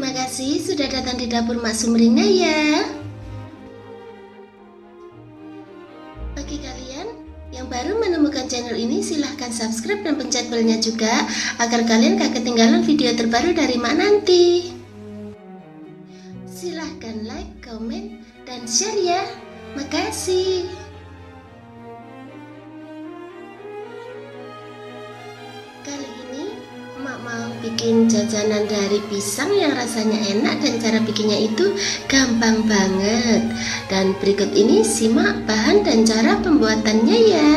Terima kasih sudah datang di dapur Mak Sumrina ya. Bagi kalian yang baru menemukan channel ini, silahkan subscribe dan pencet belnya juga agar kalian gak ketinggalan video terbaru dari Mak nanti. Silahkan like, komen, dan share ya. Makasih. Kali ini Mak mau bikin jajanan dari pisang yang rasanya enak dan cara bikinnya itu gampang banget. Dan berikut ini simak bahan dan cara pembuatannya ya.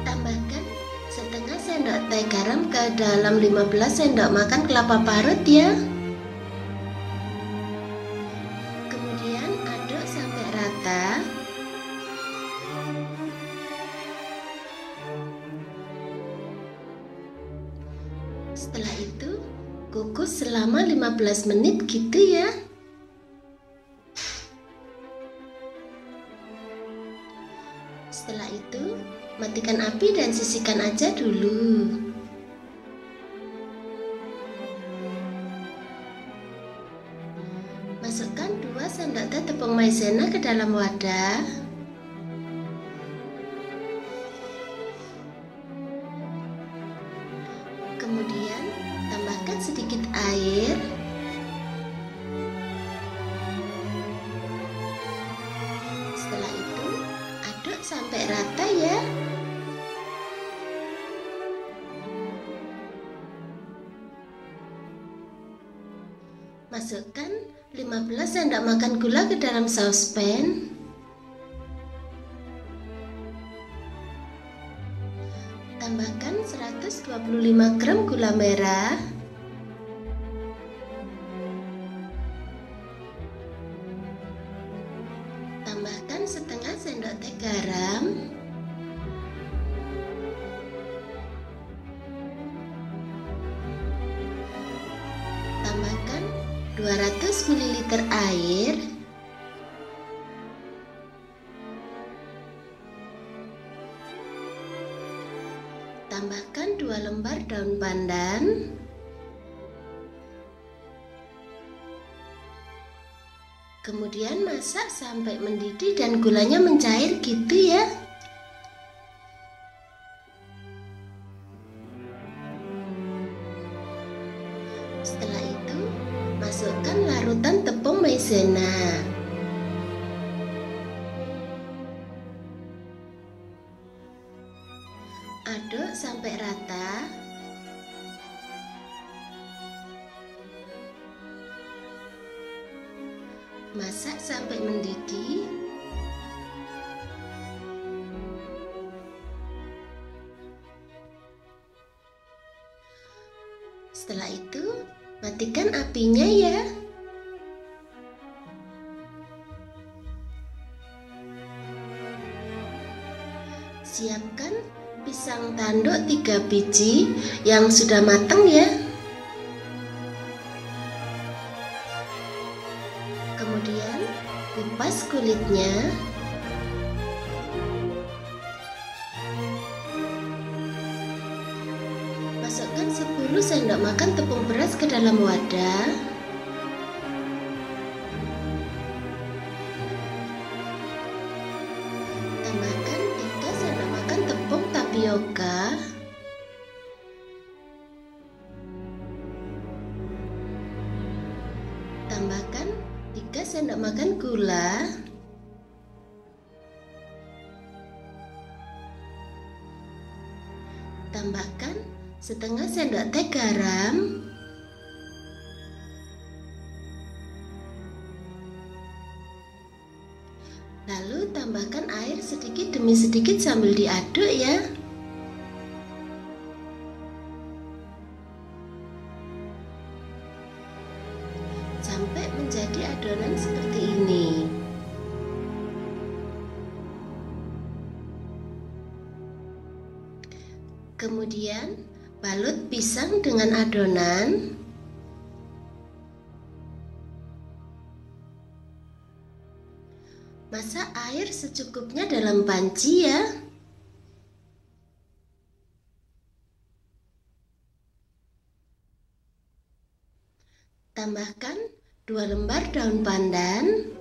Tambahkan setengah sendok teh garam ke dalam 15 sendok makan kelapa parut ya. Kemudian aduk sampai rata. Setelah itu kukus selama 15 menit gitu ya. Setelah itu matikan api dan sisihkan aja dulu. Masukkan 2 sendok teh tepung maizena ke dalam wadah. Kemudian tambahkan sedikit air. Setelah itu aduk sampai rata ya. Masukkan 15 sendok makan gula ke dalam saucepan. Tambahkan 125 gram gula merah. Tambahkan setengah sendok teh garam. Tambahkan 200 ml air. Tambahkan 2 lembar daun pandan. Kemudian masak sampai mendidih dan gulanya mencair gitu ya. Setelah itu masukkan larutan tepung maizena. Aduk sampai rata. Masak sampai mendidih. Setelah itu matikan apinya ya. Siapkan pisang tanduk 3 biji yang sudah matang ya. Kemudian kupas kulitnya. Masukkan 10 sendok makan tepung beras ke dalam wadah. Tambahkan 3 sendok makan tepung tapioka. Tambahkan 3 sendok makan gula. Tambahkan setengah sendok teh garam. Lalu tambahkan air sedikit demi sedikit sambil diaduk ya. Sampai menjadi adonan seperti ini. Kemudian balut pisang dengan adonan. Masak air secukupnya dalam panci ya. Tambahkan 2 lembar daun pandan,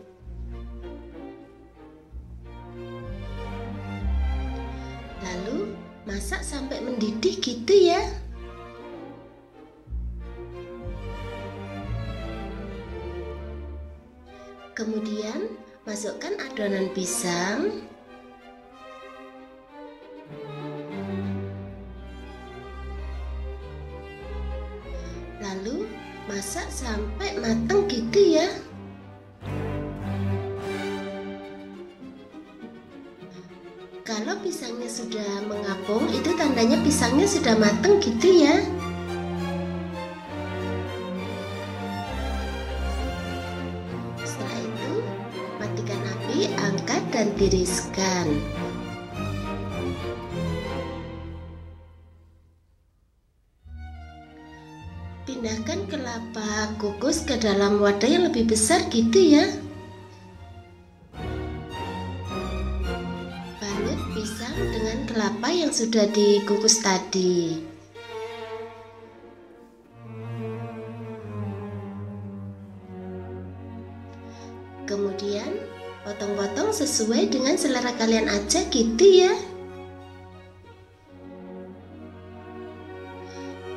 lalu masak sampai mendidih gitu ya. Kemudian masukkan adonan pisang, lalu masak sampai matang gitu ya. Kalau pisangnya sudah mengapung, itu tandanya pisangnya sudah matang gitu ya. Setelah itu, matikan api, angkat dan tiriskan. Pindahkan kelapa kukus ke dalam wadah yang lebih besar gitu ya. Balut pisang dengan kelapa yang sudah dikukus tadi. Kemudian potong-potong sesuai dengan selera kalian aja gitu ya.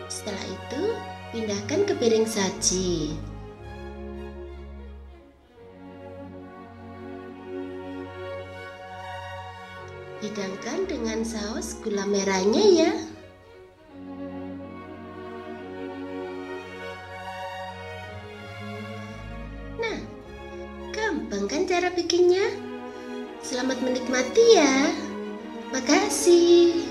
Setelah itu pindahkan ke piring saji. Hidangkan dengan saus gula merahnya ya. Nah, gampang kan cara bikinnya? Selamat menikmati ya. Makasih.